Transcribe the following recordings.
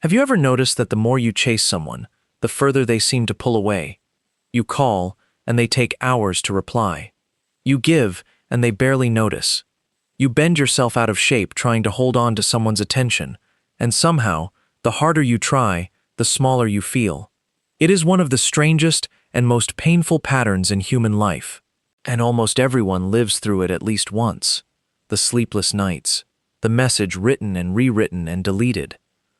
Have you ever noticed that the more you chase someone, the further they seem to pull away? You call, and they take hours to reply. You give, and they barely notice. You bend yourself out of shape trying to hold on to someone's attention, and somehow, the harder you try, the smaller you feel. It is one of the strangest and most painful patterns in human life, and almost everyone lives through it at least once. The sleepless nights, the message written and rewritten and deleted,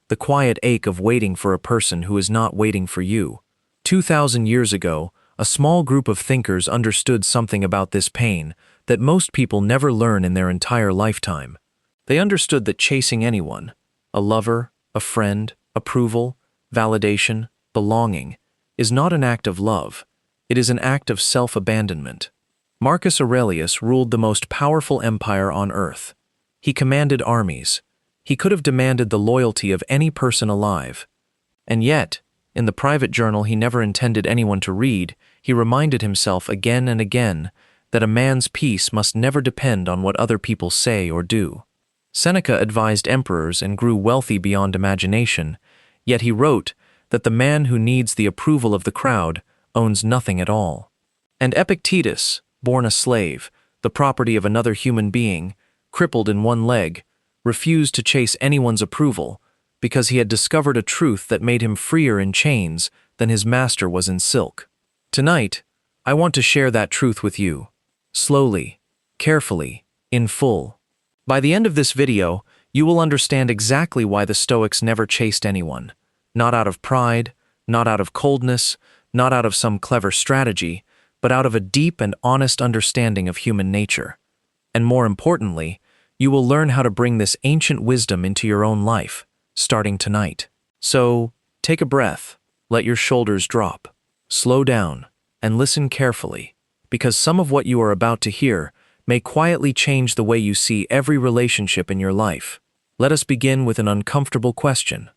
the quiet ache of waiting for a person who is not waiting for you. 2,000 years ago, a small group of thinkers understood something about this pain that most people never learn in their entire lifetime. They understood that chasing anyone, a lover, a friend, approval, validation, belonging, is not an act of love. It is an act of self-abandonment. Marcus Aurelius ruled the most powerful empire on earth. He commanded armies. He could have demanded the loyalty of any person alive. And yet, in the private journal he never intended anyone to read, he reminded himself again and again that a man's peace must never depend on what other people say or do. Seneca advised emperors and grew wealthy beyond imagination, yet he wrote that the man who needs the approval of the crowd owns nothing at all. And Epictetus, born a slave, the property of another human being, crippled in one leg, refused to chase anyone's approval because he had discovered a truth that made him freer in chains than his master was in silk. Tonight, I want to share that truth with you. Slowly, carefully, in full. By the end of this video, you will understand exactly why the Stoics never chased anyone. Not out of pride, not out of coldness, not out of some clever strategy, but out of a deep and honest understanding of human nature. And more importantly, you will learn how to bring this ancient wisdom into your own life, starting tonight. So, take a breath, let your shoulders drop, slow down, and listen carefully, because some of what you are about to hear may quietly change the way you see every relationship in your life. Let us begin with an uncomfortable question,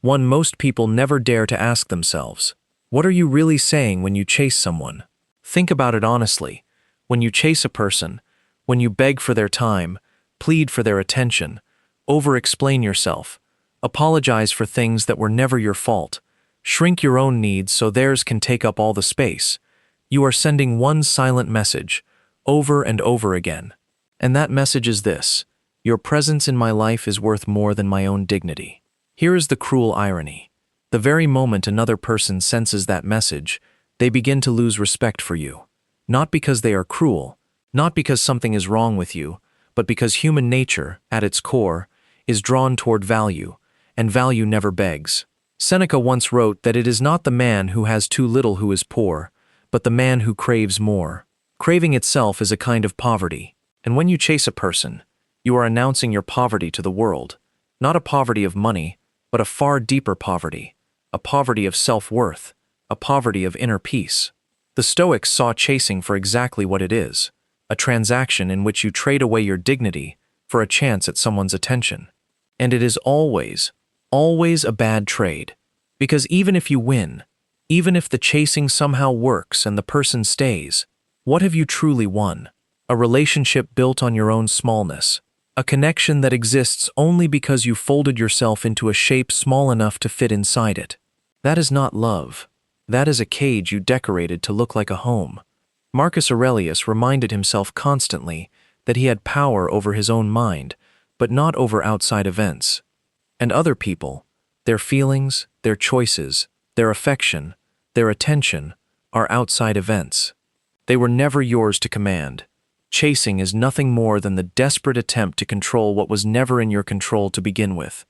one most people never dare to ask themselves. What are you really saying when you chase someone? Think about it honestly. When you chase a person, when you beg for their time, plead for their attention, over-explain yourself, apologize for things that were never your fault, shrink your own needs so theirs can take up all the space, you are sending one silent message, over and over again. And that message is this: your presence in my life is worth more than my own dignity. Here is the cruel irony. The very moment another person senses that message, they begin to lose respect for you. Not because they are cruel, not because something is wrong with you, but because human nature, at its core, is drawn toward value, and value never begs. Seneca once wrote that it is not the man who has too little who is poor, but the man who craves more. Craving itself is a kind of poverty, and when you chase a person, you are announcing your poverty to the world. Not a poverty of money, but a far deeper poverty, a poverty of self-worth, a poverty of inner peace. The Stoics saw chasing for exactly what it is, a transaction in which you trade away your dignity for a chance at someone's attention. And it is always, always a bad trade, because even if you win, even if the chasing somehow works and the person stays, what have you truly won? A relationship built on your own smallness, a connection that exists only because you folded yourself into a shape small enough to fit inside it. That is not love. That is a cage you decorated to look like a home. Marcus Aurelius reminded himself constantly that he had power over his own mind, but not over outside events. And other people, their feelings, their choices, their affection, their attention, are outside events. They were never yours to command. Chasing is nothing more than the desperate attempt to control what was never in your control to begin with.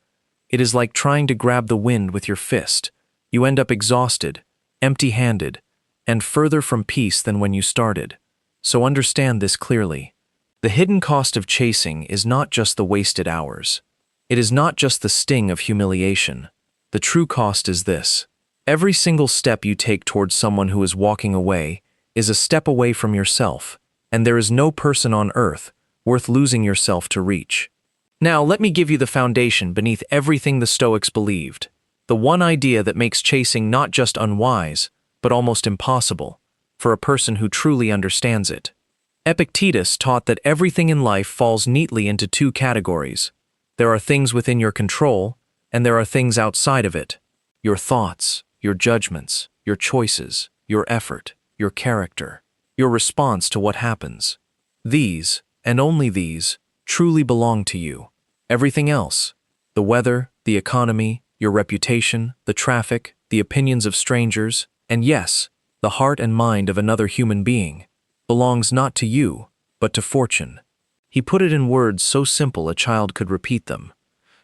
It is like trying to grab the wind with your fist. You end up exhausted, empty-handed, and further from peace than when you started. So understand this clearly. The hidden cost of chasing is not just the wasted hours. It is not just the sting of humiliation. The true cost is this: every single step you take towards someone who is walking away is a step away from yourself, and there is no person on earth worth losing yourself to reach. Now, let me give you the foundation beneath everything the Stoics believed, the one idea that makes chasing not just unwise, but almost impossible, for a person who truly understands it. Epictetus taught that everything in life falls neatly into two categories. There are things within your control, And there are things outside of it. Your thoughts, your judgments, your choices, your effort, your character, your response to what happens. These, and only these, truly belong to you. Everything else, the weather, the economy, your reputation, the traffic, the opinions of strangers, and yes, the heart and mind of another human being, belongs not to you, but to fortune. He put it in words so simple a child could repeat them.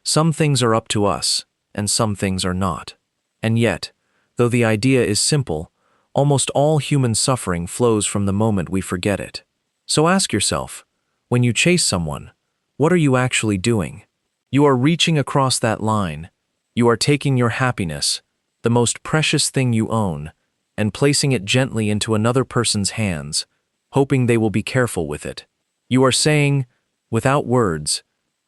Some things are up to us, and some things are not. And yet, though the idea is simple, almost all human suffering flows from the moment we forget it. So ask yourself, when you chase someone, what are you actually doing? You are reaching across that line. You are taking your happiness, the most precious thing you own, and placing it gently into another person's hands, hoping they will be careful with it. You are saying, without words,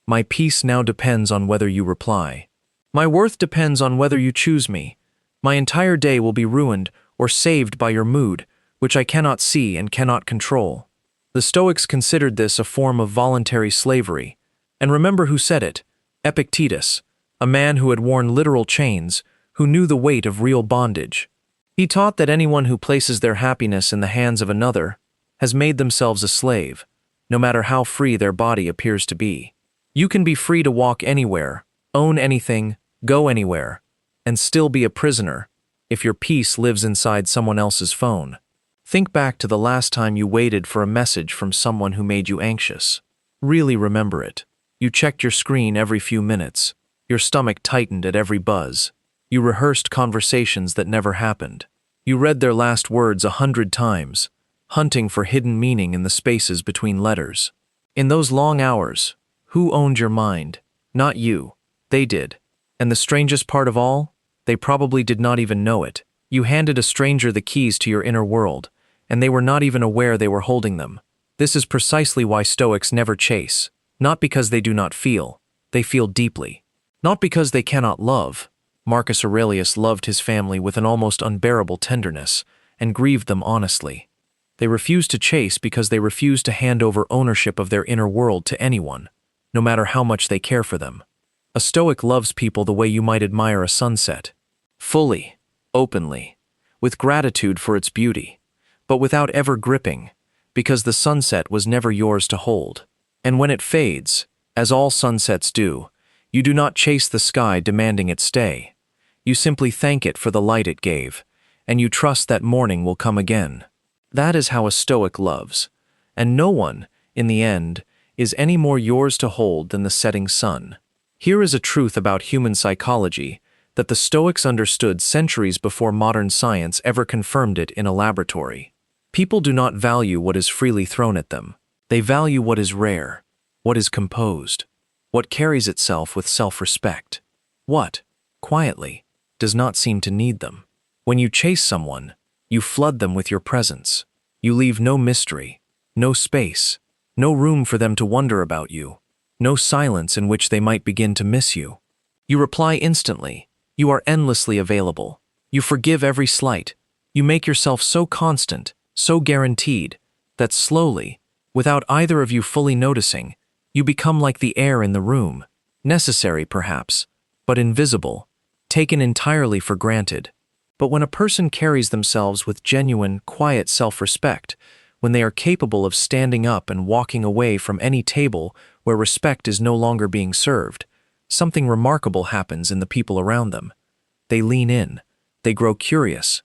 my peace now depends on whether you reply. My worth depends on whether you choose me. My entire day will be ruined or saved by your mood, which I cannot see and cannot control. The Stoics considered this a form of voluntary slavery. And remember who said it: Epictetus, a man who had worn literal chains, who knew the weight of real bondage. He taught that anyone who places their happiness in the hands of another has made themselves a slave, no matter how free their body appears to be. You can be free to walk anywhere, own anything, go anywhere, and still be a prisoner if your peace lives inside someone else's phone. Think back to the last time you waited for a message from someone who made you anxious. Really remember it. You checked your screen every few minutes. Your stomach tightened at every buzz. You rehearsed conversations that never happened. You read their last words 100 times, hunting for hidden meaning in the spaces between letters. In those long hours, who owned your mind? Not you. They did. And the strangest part of all? They probably did not even know it. You handed a stranger the keys to your inner world, and they were not even aware they were holding them. This is precisely why Stoics never chase. Not because they do not feel. They feel deeply. Not because they cannot love. Marcus Aurelius loved his family with an almost unbearable tenderness, and grieved them honestly. They refuse to chase because they refuse to hand over ownership of their inner world to anyone, no matter how much they care for them. A Stoic loves people the way you might admire a sunset. Fully, openly, with gratitude for its beauty, but without ever gripping, because the sunset was never yours to hold. And when it fades, as all sunsets do, you do not chase the sky demanding it stay. You simply thank it for the light it gave, and you trust that morning will come again. That is how a Stoic loves, and no one, in the end, is any more yours to hold than the setting sun. Here is a truth about human psychology that the Stoics understood centuries before modern science ever confirmed it in a laboratory. People do not value what is freely thrown at them. They value what is rare, what is composed, what carries itself with self-respect, what, quietly, does not seem to need them. When you chase someone, you flood them with your presence. You leave no mystery, no space, no room for them to wonder about you, no silence in which they might begin to miss you. You reply instantly. You are endlessly available. You forgive every slight. You make yourself so constant, so guaranteed, that slowly, without either of you fully noticing, you become like the air in the room, necessary perhaps, but invisible, taken entirely for granted. But when a person carries themselves with genuine, quiet self-respect, when they are capable of standing up and walking away from any table where respect is no longer being served, something remarkable happens in the people around them. They lean in. They grow curious.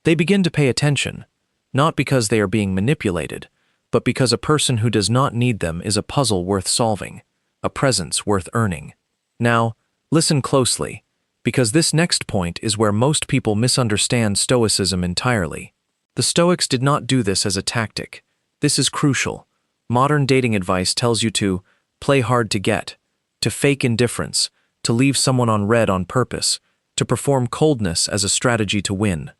They begin to pay attention, not because they are being manipulated, but because a person who does not need them is a puzzle worth solving, a presence worth earning. Now, listen closely, because this next point is where most people misunderstand Stoicism entirely. The Stoics did not do this as a tactic. This is crucial. Modern dating advice tells you to play hard to get, to fake indifference, to leave someone on red on purpose, to perform coldness as a strategy to win.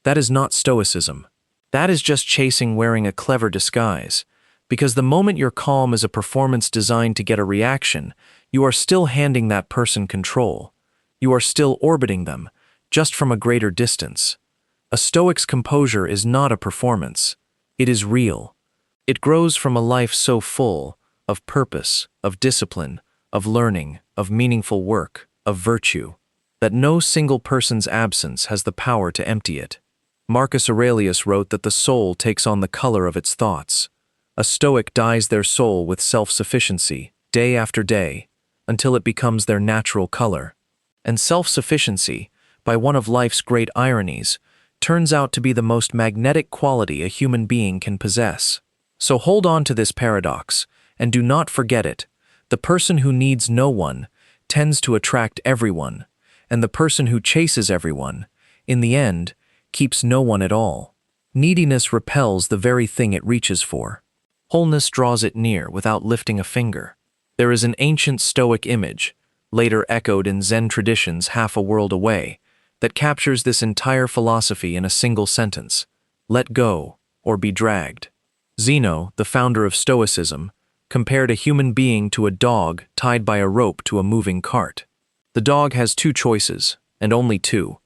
That is not Stoicism. That is just chasing wearing a clever disguise, because the moment your calm is a performance designed to get a reaction, you are still handing that person control. You are still orbiting them, just from a greater distance. A Stoic's composure is not a performance. It is real. It grows from a life so full of purpose, of discipline, of learning, of meaningful work, of virtue, that no single person's absence has the power to empty it. Marcus Aurelius wrote that the soul takes on the color of its thoughts. A Stoic dyes their soul with self-sufficiency, day after day, until it becomes their natural color. And self-sufficiency, by one of life's great ironies, turns out to be the most magnetic quality a human being can possess. So hold on to this paradox, and do not forget it. The person who needs no one tends to attract everyone, and the person who chases everyone, in the end, keeps no one at all. Neediness repels the very thing it reaches for. Wholeness draws it near without lifting a finger. There is an ancient Stoic image, later echoed in Zen traditions half a world away, that captures this entire philosophy in a single sentence: let go, or be dragged. Zeno, the founder of Stoicism, compared a human being to a dog tied by a rope to a moving cart. The dog has two choices, and only two.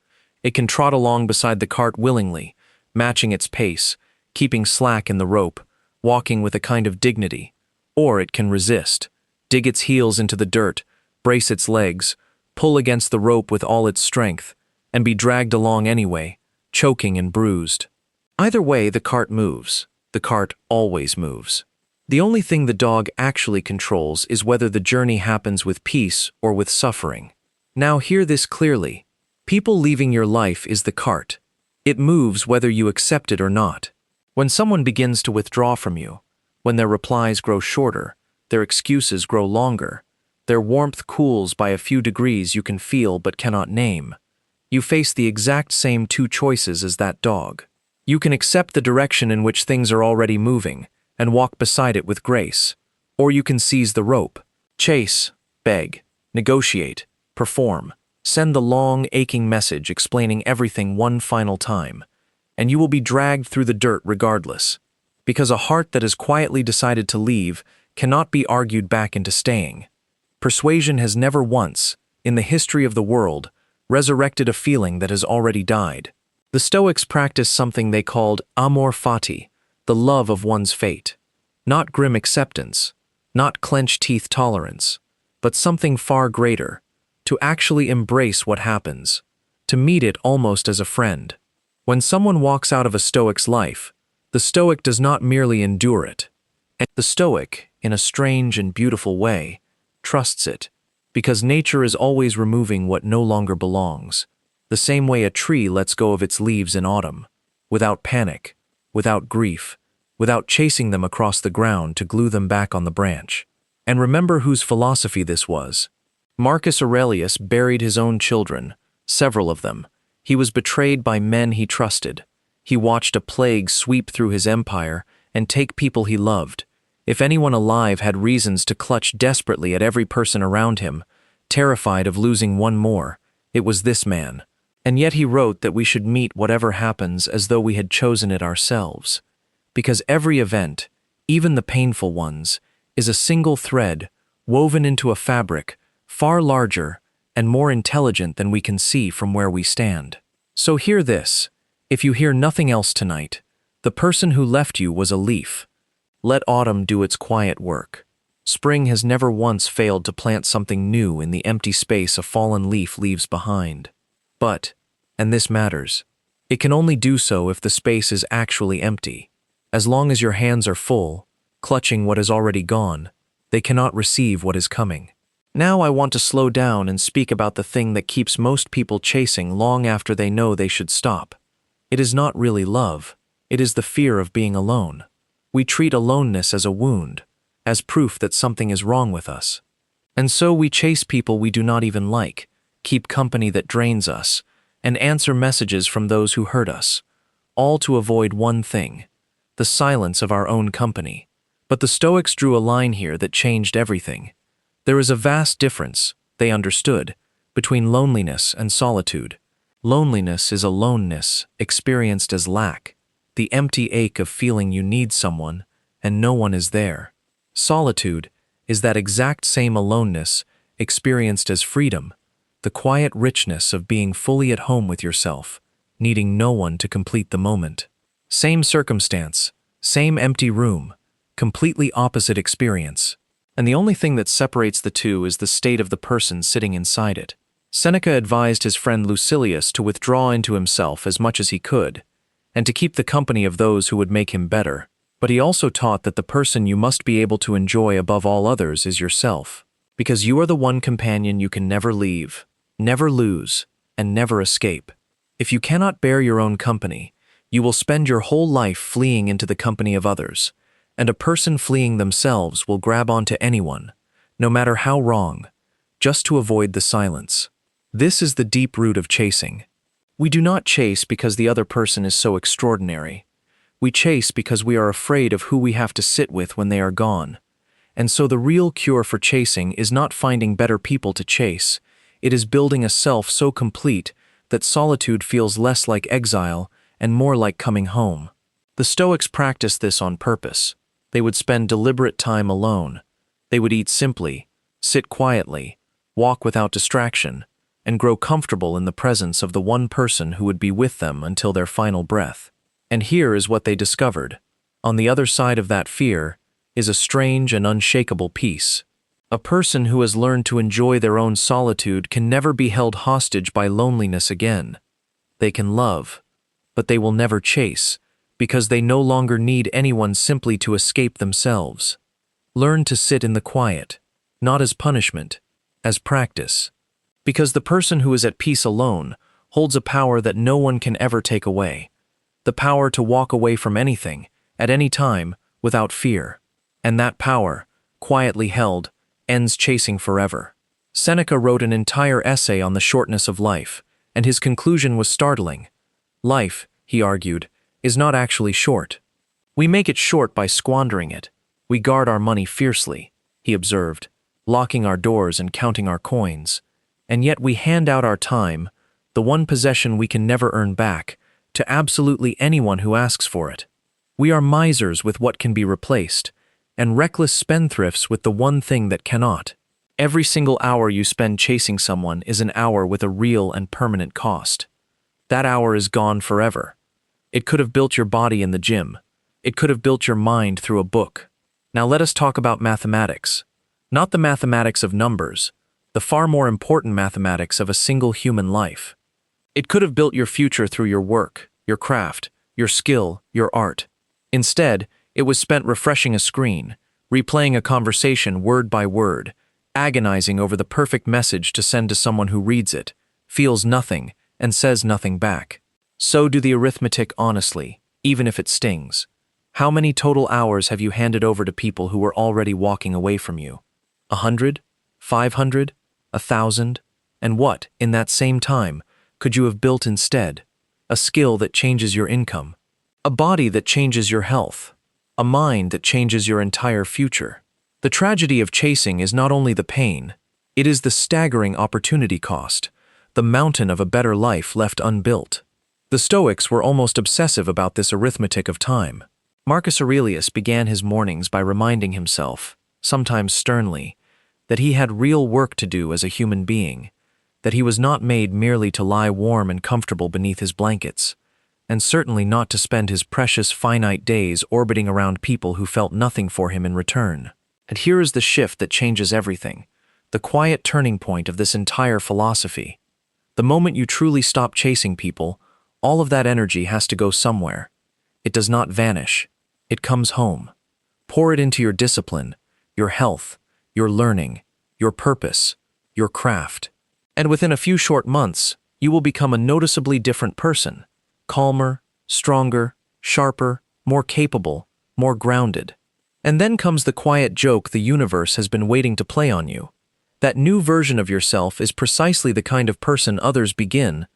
It can trot along beside the cart willingly, matching its pace, keeping slack in the rope, walking with a kind of dignity. Or it can resist, dig its heels into the dirt, brace its legs, pull against the rope with all its strength, and be dragged along anyway, choking and bruised. Either way, the cart moves. The cart always moves. The only thing the dog actually controls is whether the journey happens with peace or with suffering. Now hear this clearly. People leaving your life is the cart. It moves whether you accept it or not. When someone begins to withdraw from you, when their replies grow shorter, their excuses grow longer, their warmth cools by a few degrees you can feel but cannot name, you face the exact same two choices as that dog. You can accept the direction in which things are already moving and walk beside it with grace, or you can seize the rope, chase, beg, negotiate, perform, send the long, aching message explaining everything one final time, and you will be dragged through the dirt regardless, because a heart that has quietly decided to leave cannot be argued back into staying. Persuasion has never once, in the history of the world, resurrected a feeling that has already died. The Stoics practiced something they called amor fati, the love of one's fate. Not grim acceptance, not clenched-teeth tolerance, but something far greater: to actually embrace what happens, to meet it almost as a friend. When someone walks out of a Stoic's life, the Stoic does not merely endure it. And the Stoic, in a strange and beautiful way, trusts it, because nature is always removing what no longer belongs, the same way a tree lets go of its leaves in autumn, without panic, without grief, without chasing them across the ground to glue them back on the branch. And remember whose philosophy this was. Marcus Aurelius buried his own children, several of them. He was betrayed by men he trusted. He watched a plague sweep through his empire and take people he loved. If anyone alive had reasons to clutch desperately at every person around him, terrified of losing one more, it was this man. And yet he wrote that we should meet whatever happens as though we had chosen it ourselves. Because every event, even the painful ones, is a single thread woven into a fabric far larger and more intelligent than we can see from where we stand. So hear this: if you hear nothing else tonight, the person who left you was a leaf. Let autumn do its quiet work. Spring has never once failed to plant something new in the empty space a fallen leaf leaves behind. But, and this matters, it can only do so if the space is actually empty. As long as your hands are full, clutching what is already gone, they cannot receive what is coming. Now I want to slow down and speak about the thing that keeps most people chasing long after they know they should stop. It is not really love. It is the fear of being alone. We treat aloneness as a wound, as proof that something is wrong with us. And so we chase people we do not even like, keep company that drains us, and answer messages from those who hurt us, all to avoid one thing: the silence of our own company. But the Stoics drew a line here that changed everything. There is a vast difference, they understood, between loneliness and solitude. Loneliness is aloneness experienced as lack, the empty ache of feeling you need someone and no one is there. Solitude is that exact same aloneness experienced as freedom, the quiet richness of being fully at home with yourself, needing no one to complete the moment. Same circumstance, same empty room, completely opposite experience. And the only thing that separates the two is the state of the person sitting inside it. Seneca advised his friend Lucilius to withdraw into himself as much as he could, and to keep the company of those who would make him better. But he also taught that the person you must be able to enjoy above all others is yourself, because you are the one companion you can never leave, never lose, and never escape. If you cannot bear your own company, you will spend your whole life fleeing into the company of others, and a person fleeing themselves will grab onto anyone, no matter how wrong, just to avoid the silence. This is the deep root of chasing. We do not chase because the other person is so extraordinary. We chase because we are afraid of who we have to sit with when they are gone. And so the real cure for chasing is not finding better people to chase. It is building a self so complete that solitude feels less like exile and more like coming home. The Stoics practiced this on purpose. They would spend deliberate time alone. They would eat simply, sit quietly, walk without distraction, and grow comfortable in the presence of the one person who would be with them until their final breath. And here is what they discovered. On the other side of that fear is a strange and unshakable peace. A person who has learned to enjoy their own solitude can never be held hostage by loneliness again. They can love, but they will never chase, because they no longer need anyone simply to escape themselves. Learn to sit in the quiet, not as punishment, as practice. Because the person who is at peace alone holds a power that no one can ever take away. The power to walk away from anything, at any time, without fear. And that power, quietly held, ends chasing forever. Seneca wrote an entire essay on the shortness of life, and his conclusion was startling. Life, he argued, is not actually short. We make it short by squandering it. We guard our money fiercely, he observed, locking our doors and counting our coins. And yet we hand out our time, the one possession we can never earn back, to absolutely anyone who asks for it. We are misers with what can be replaced, and reckless spendthrifts with the one thing that cannot. Every single hour you spend chasing someone is an hour with a real and permanent cost. That hour is gone forever. It could have built your body in the gym. It could have built your mind through a book. Now let us talk about mathematics. Not the mathematics of numbers, the far more important mathematics of a single human life. It could have built your future through your work, your craft, your skill, your art. Instead, it was spent refreshing a screen, replaying a conversation word by word, agonizing over the perfect message to send to someone who reads it, feels nothing, and says nothing back. So do the arithmetic honestly, even if it stings. How many total hours have you handed over to people who were already walking away from you? 100? 500? 1,000? And what, in that same time, could you have built instead? A skill that changes your income. A body that changes your health. A mind that changes your entire future. The tragedy of chasing is not only the pain, it is the staggering opportunity cost, the mountain of a better life left unbuilt. The Stoics were almost obsessive about this arithmetic of time. Marcus Aurelius began his mornings by reminding himself, sometimes sternly, that he had real work to do as a human being, that he was not made merely to lie warm and comfortable beneath his blankets, and certainly not to spend his precious finite days orbiting around people who felt nothing for him in return. And here is the shift that changes everything, the quiet turning point of this entire philosophy. The moment you truly stop chasing people, all of that energy has to go somewhere. It does not vanish. It comes home. Pour it into your discipline, your health, your learning, your purpose, your craft. And within a few short months, you will become a noticeably different person. Calmer, stronger, sharper, more capable, more grounded. And then comes the quiet joke the universe has been waiting to play on you. That new version of yourself is precisely the kind of person others begin,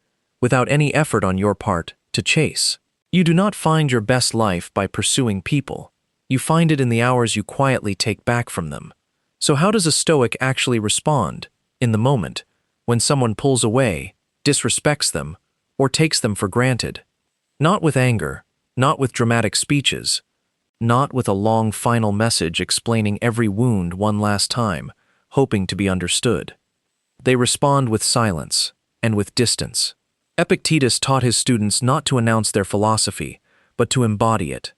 without any effort on your part, to chase. You do not find your best life by pursuing people. You find it in the hours you quietly take back from them. So how does a Stoic actually respond, in the moment, when someone pulls away, disrespects them, or takes them for granted? Not with anger, not with dramatic speeches, not with a long final message explaining every wound one last time, hoping to be understood. They respond with silence and with distance. Epictetus taught his students not to announce their philosophy, but to embody it,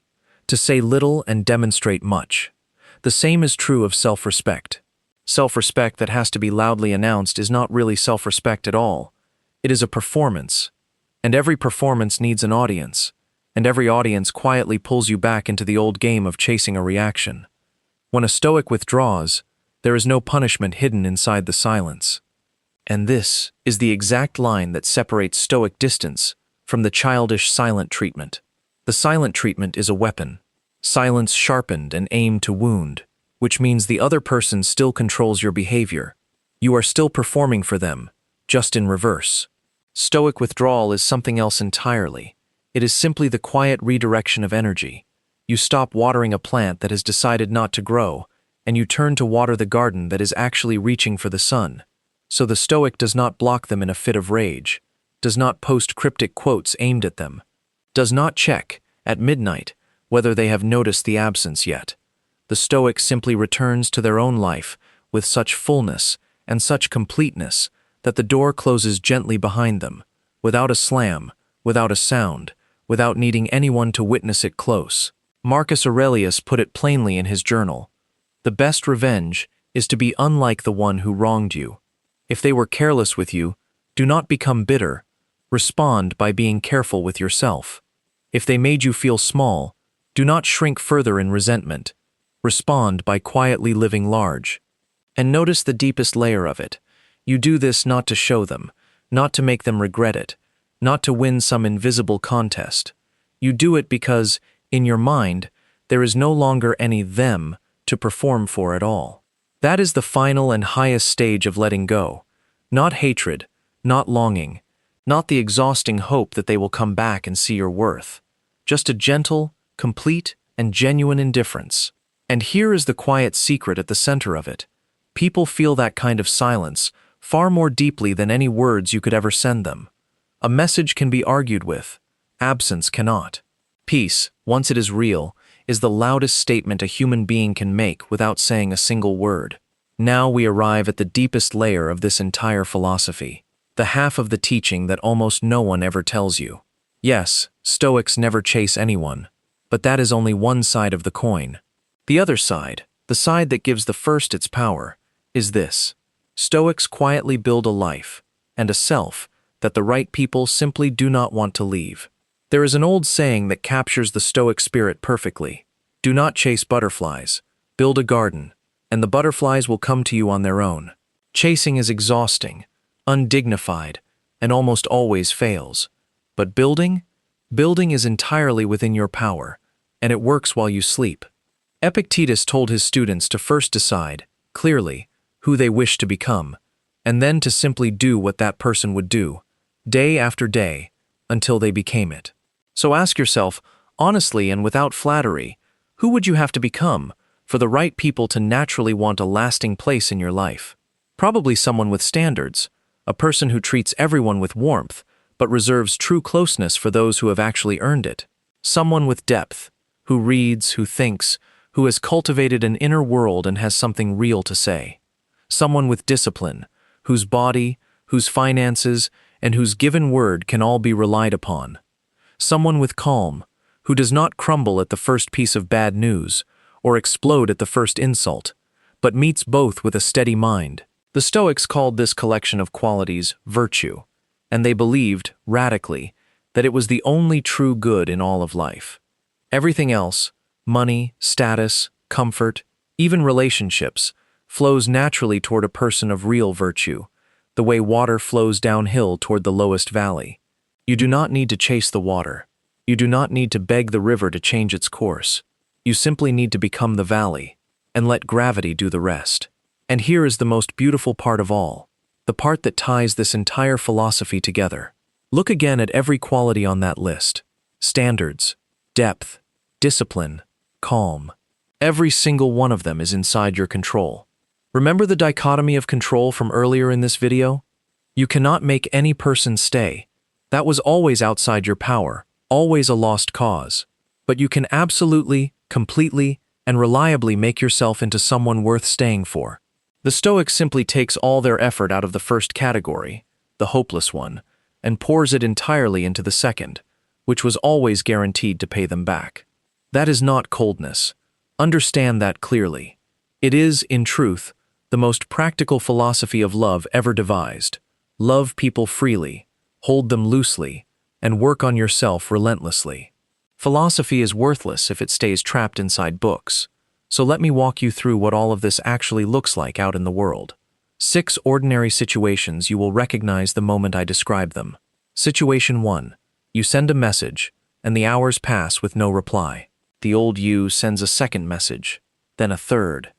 to say little and demonstrate much. The same is true of self-respect. Self-respect that has to be loudly announced is not really self-respect at all. It is a performance. And every performance needs an audience. And every audience quietly pulls you back into the old game of chasing a reaction. When a Stoic withdraws, there is no punishment hidden inside the silence. And this is the exact line that separates Stoic distance from the childish silent treatment. The silent treatment is a weapon. Silence sharpened and aimed to wound, which means the other person still controls your behavior. You are still performing for them, just in reverse. Stoic withdrawal is something else entirely. It is simply the quiet redirection of energy. You stop watering a plant that has decided not to grow, and you turn to water the garden that is actually reaching for the sun. So the Stoic does not block them in a fit of rage, does not post cryptic quotes aimed at them, does not check, at midnight, whether they have noticed the absence yet. The Stoic simply returns to their own life with such fullness and such completeness that the door closes gently behind them, without a slam, without a sound, without needing anyone to witness it close. Marcus Aurelius put it plainly in his journal. The best revenge is to be unlike the one who wronged you. If they were careless with you, do not become bitter. Respond by being careful with yourself. If they made you feel small, do not shrink further in resentment. Respond by quietly living large. And notice the deepest layer of it. You do this not to show them, not to make them regret it, not to win some invisible contest. You do it because, in your mind, there is no longer any them to perform for at all. That is the final and highest stage of letting go. Not hatred, not longing, not the exhausting hope that they will come back and see your worth. Just a gentle, complete, and genuine indifference. And here is the quiet secret at the center of it. People feel that kind of silence far more deeply than any words you could ever send them. A message can be argued with. Absence cannot. Peace, once it is real, is the loudest statement a human being can make without saying a single word. Now we arrive at the deepest layer of this entire philosophy, the half of the teaching that almost no one ever tells you. Yes, Stoics never chase anyone, but that is only one side of the coin. The other side, the side that gives the first its power, is this. Stoics quietly build a life, and a self, that the right people simply do not want to leave. There is an old saying that captures the Stoic spirit perfectly. Do not chase butterflies. Build a garden, and the butterflies will come to you on their own. Chasing is exhausting, undignified, and almost always fails. But building is entirely within your power, and it works while you sleep. Epictetus told his students to first decide, clearly, who they wish to become, and then to simply do what that person would do, day after day, until they became it. So ask yourself, honestly and without flattery, who would you have to become for the right people to naturally want a lasting place in your life? Probably someone with standards, a person who treats everyone with warmth, but reserves true closeness for those who have actually earned it. Someone with depth, who reads, who thinks, who has cultivated an inner world and has something real to say. Someone with discipline, whose body, whose finances, and whose given word can all be relied upon. Someone with calm, who does not crumble at the first piece of bad news, or explode at the first insult, but meets both with a steady mind. The Stoics called this collection of qualities virtue, and they believed, radically, that it was the only true good in all of life. Everything else, money, status, comfort, even relationships, flows naturally toward a person of real virtue, the way water flows downhill toward the lowest valley. You do not need to chase the water. You do not need to beg the river to change its course. You simply need to become the valley, and let gravity do the rest. And here is the most beautiful part of all, the part that ties this entire philosophy together. Look again at every quality on that list. Standards, depth, discipline, calm. Every single one of them is inside your control. Remember the dichotomy of control from earlier in this video? You cannot make any person stay. That was always outside your power, always a lost cause. But you can absolutely, completely, and reliably make yourself into someone worth staying for. The Stoic simply takes all their effort out of the first category, the hopeless one, and pours it entirely into the second, which was always guaranteed to pay them back. That is not coldness. Understand that clearly. It is, in truth, the most practical philosophy of love ever devised. Love people freely, hold them loosely, and work on yourself relentlessly. Philosophy is worthless if it stays trapped inside books. So let me walk you through what all of this actually looks like out in the world. 6 ordinary situations you will recognize the moment I describe them. Situation 1. You send a message, and the hours pass with no reply. The old you sends a second message, then a third,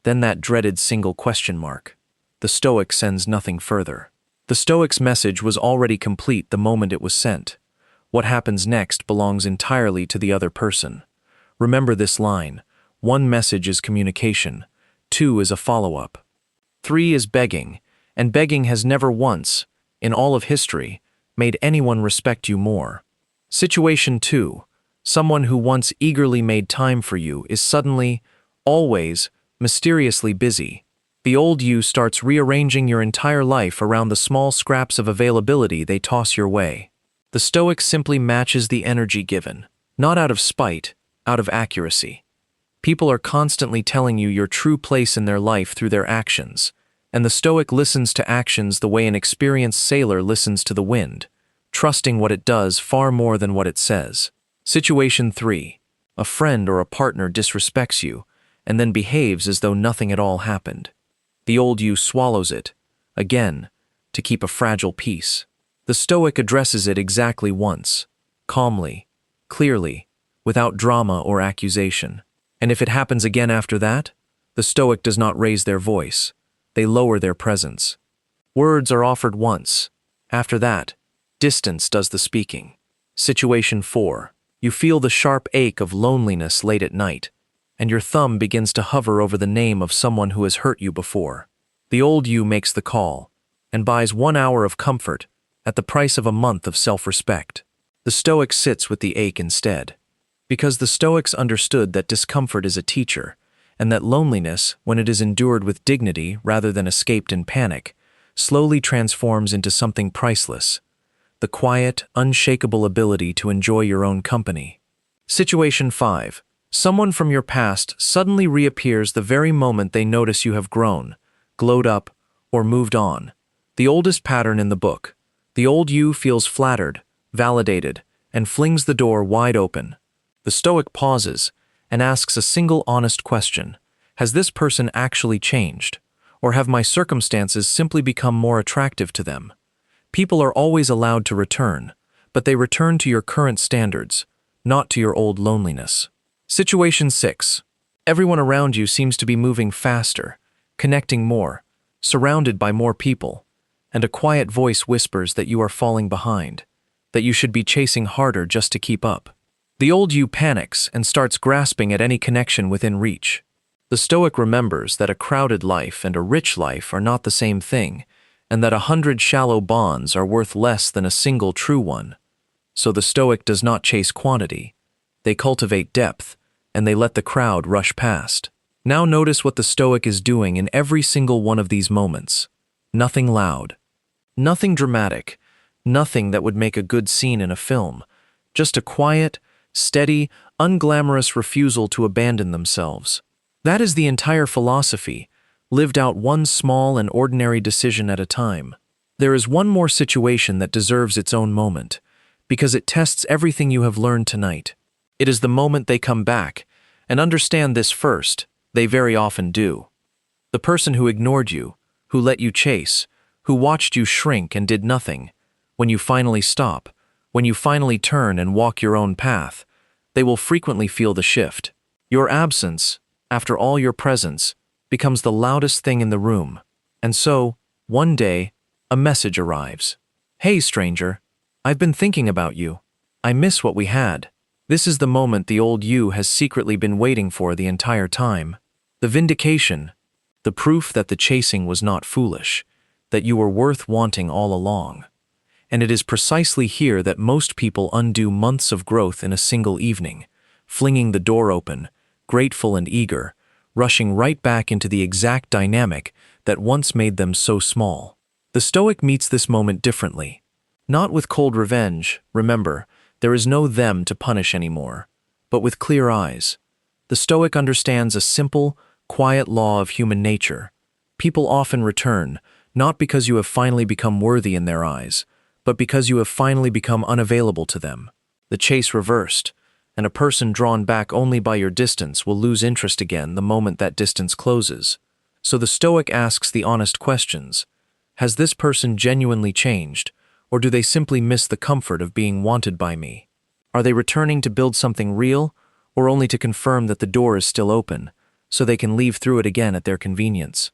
then that dreaded single question mark. The Stoic sends nothing further. The Stoic's message was already complete the moment it was sent. What happens next belongs entirely to the other person. Remember this line: 1 message is communication, 2 is a follow-up. 3 is begging, and begging has never once, in all of history, made anyone respect you more. Situation 2. Someone who once eagerly made time for you is suddenly, always, mysteriously busy. The old you starts rearranging your entire life around the small scraps of availability they toss your way. The Stoic simply matches the energy given, not out of spite, out of accuracy. People are constantly telling you your true place in their life through their actions, and the Stoic listens to actions the way an experienced sailor listens to the wind, trusting what it does far more than what it says. Situation 3. A friend or a partner disrespects you, and then behaves as though nothing at all happened. The old you swallows it, again, to keep a fragile peace. The Stoic addresses it exactly once, calmly, clearly, without drama or accusation. And if it happens again after that, the Stoic does not raise their voice. They lower their presence. Words are offered once. After that, distance does the speaking. Situation 4. You feel the sharp ache of loneliness late at night, and your thumb begins to hover over the name of someone who has hurt you before. The old you makes the call, and buys 1 hour of comfort at the price of a month of self-respect. The Stoic sits with the ache instead, because the Stoics understood that discomfort is a teacher, and that loneliness, when it is endured with dignity rather than escaped in panic, slowly transforms into something priceless: the quiet, unshakable ability to enjoy your own company. Situation 5. Someone from your past suddenly reappears the very moment they notice you have grown, glowed up, or moved on. The oldest pattern in the book. The old you feels flattered, validated, and flings the door wide open. The Stoic pauses and asks a single honest question: has this person actually changed, or have my circumstances simply become more attractive to them? People are always allowed to return, but they return to your current standards, not to your old loneliness. Situation 6. Everyone around you seems to be moving faster, connecting more, surrounded by more people, and a quiet voice whispers that you are falling behind, that you should be chasing harder just to keep up. The old you panics and starts grasping at any connection within reach. The Stoic remembers that a crowded life and a rich life are not the same thing, and that 100 shallow bonds are worth less than a single true one. So the Stoic does not chase quantity. They cultivate depth, and they let the crowd rush past. Now notice what the Stoic is doing in every single one of these moments. Nothing loud, nothing dramatic, nothing that would make a good scene in a film. Just a quiet, steady, unglamorous refusal to abandon themselves. That is the entire philosophy, lived out one small and ordinary decision at a time. There is one more situation that deserves its own moment, because it tests everything you have learned tonight. It is the moment they come back, and understand this first. They very often do. The person who ignored you, who let you chase, who watched you shrink and did nothing, when you finally stop, when you finally turn and walk your own path, they will frequently feel the shift. Your absence, after all your presence, becomes the loudest thing in the room. And so, one day, a message arrives. "Hey, stranger, I've been thinking about you. I miss what we had." This is the moment the old you has secretly been waiting for the entire time. The vindication, the proof that the chasing was not foolish, that you were worth wanting all along. And it is precisely here that most people undo months of growth in a single evening, flinging the door open, grateful and eager, rushing right back into the exact dynamic that once made them so small. The Stoic meets this moment differently. Not with cold revenge, remember, there is no them to punish anymore, but with clear eyes. The Stoic understands a simple, quiet law of human nature. People often return, not because you have finally become worthy in their eyes, but because you have finally become unavailable to them. The chase reversed, and a person drawn back only by your distance will lose interest again the moment that distance closes. So the Stoic asks the honest questions. Has this person genuinely changed, or do they simply miss the comfort of being wanted by me? Are they returning to build something real, or only to confirm that the door is still open, so they can leave through it again at their convenience?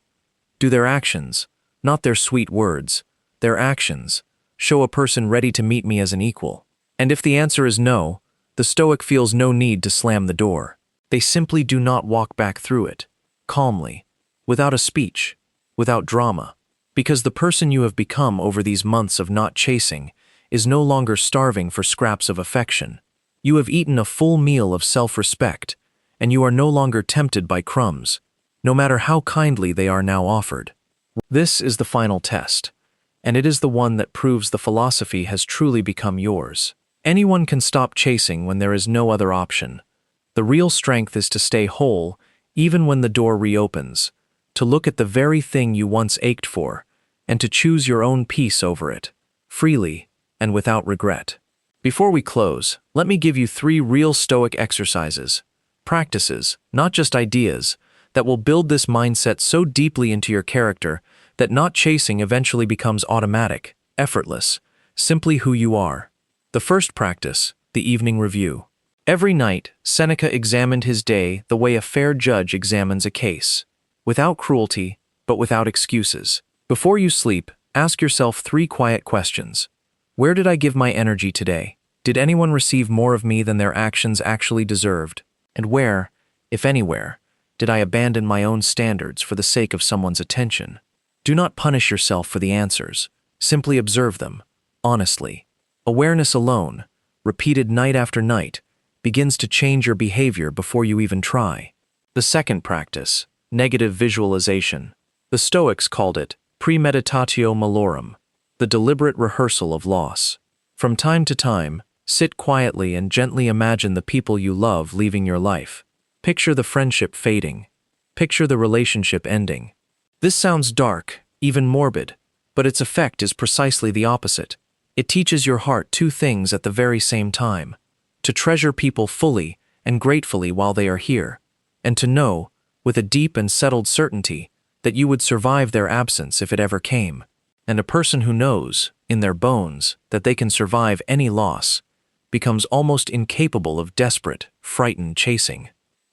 Do their actions, not their sweet words, their actions, show a person ready to meet me as an equal? And if the answer is no, the Stoic feels no need to slam the door. They simply do not walk back through it, calmly, without a speech, without drama, because the person you have become over these months of not chasing is no longer starving for scraps of affection. You have eaten a full meal of self-respect, and you are no longer tempted by crumbs, no matter how kindly they are now offered. This is the final test, and it is the one that proves the philosophy has truly become yours. Anyone can stop chasing when there is no other option. The real strength is to stay whole, even when the door reopens, to look at the very thing you once ached for, and to choose your own peace over it, freely and without regret. Before we close, let me give you 3 real Stoic exercises, practices, not just ideas, that will build this mindset so deeply into your character that not chasing eventually becomes automatic, effortless, simply who you are. The first practice, the evening review. Every night, Seneca examined his day the way a fair judge examines a case, without cruelty, but without excuses. Before you sleep, ask yourself 3 quiet questions. Where did I give my energy today? Did anyone receive more of me than their actions actually deserved? And where, if anywhere, did I abandon my own standards for the sake of someone's attention? Do not punish yourself for the answers. Simply observe them, honestly. Awareness alone, repeated night after night, begins to change your behavior before you even try. The second practice, negative visualization. The Stoics called it premeditatio malorum, the deliberate rehearsal of loss. From time to time, sit quietly and gently imagine the people you love leaving your life. Picture the friendship fading. Picture the relationship ending. This sounds dark, even morbid, but its effect is precisely the opposite. It teaches your heart 2 things at the very same time: to treasure people fully and gratefully while they are here, and to know, with a deep and settled certainty, that you would survive their absence if it ever came. And a person who knows, in their bones, that they can survive any loss, becomes almost incapable of desperate, frightened chasing.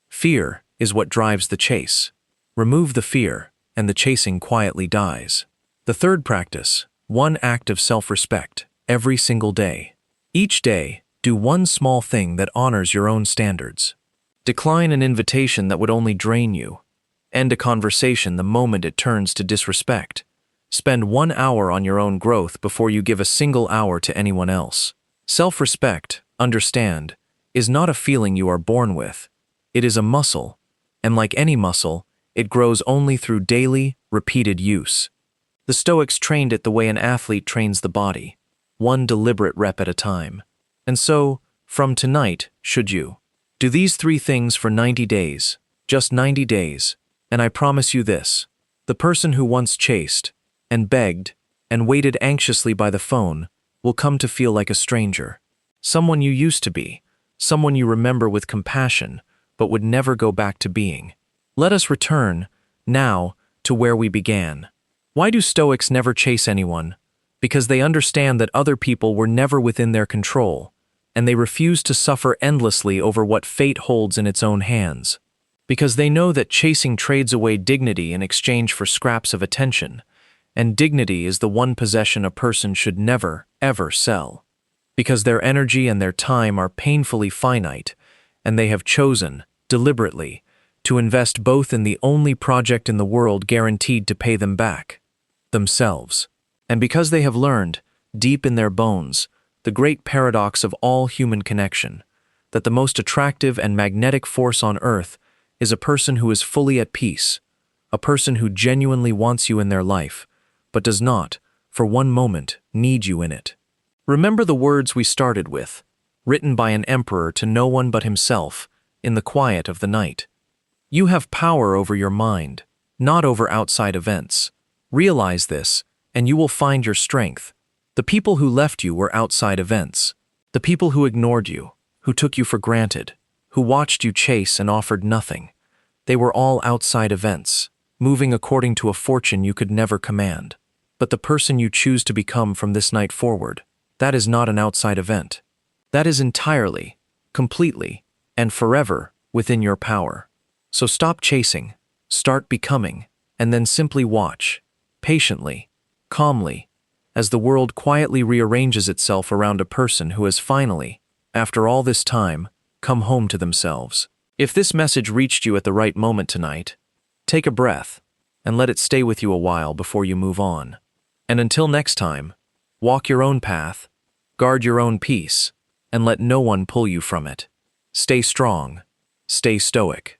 Fear is what drives the chase. Remove the fear, and the chasing quietly dies. The third practice, 1 act of self-respect, every single day. Each day, do 1 small thing that honors your own standards. Decline an invitation that would only drain you. End a conversation the moment it turns to disrespect. Spend 1 hour on your own growth before you give a single hour to anyone else. Self-respect, understand, is not a feeling you are born with. It is a muscle, and like any muscle, it grows only through daily, repeated use. The Stoics trained it the way an athlete trains the body, 1 deliberate rep at a time. And so, from tonight, should you do these 3 things for 90 days, just 90 days, and I promise you this: the person who once chased, and begged, and waited anxiously by the phone will come to feel like a stranger. Someone you used to be, someone you remember with compassion, but would never go back to being. Let us return, now, to where we began. Why do Stoics never chase anyone? Because they understand that other people were never within their control, and they refuse to suffer endlessly over what fate holds in its own hands. Because they know that chasing trades away dignity in exchange for scraps of attention, and dignity is the one possession a person should never, ever sell. Because their energy and their time are painfully finite, and they have chosen, deliberately, to invest both in the only project in the world guaranteed to pay them back, themselves. And because they have learned, deep in their bones, the great paradox of all human connection, that the most attractive and magnetic force on earth is a person who is fully at peace, a person who genuinely wants you in their life, but does not, for 1 moment, need you in it. Remember the words we started with, written by an emperor to no one but himself, in the quiet of the night. You have power over your mind, not over outside events. Realize this, and you will find your strength. The people who left you were outside events. The people who ignored you, who took you for granted, who watched you chase and offered nothing. They were all outside events, moving according to a fortune you could never command. But the person you choose to become from this night forward, that is not an outside event. That is entirely, completely, and forever within your power. So stop chasing, start becoming, and then simply watch, patiently, calmly, as the world quietly rearranges itself around a person who has finally, after all this time, come home to themselves. If this message reached you at the right moment tonight, take a breath and let it stay with you a while before you move on. And until next time, walk your own path, guard your own peace, and let no one pull you from it. Stay strong, stay stoic.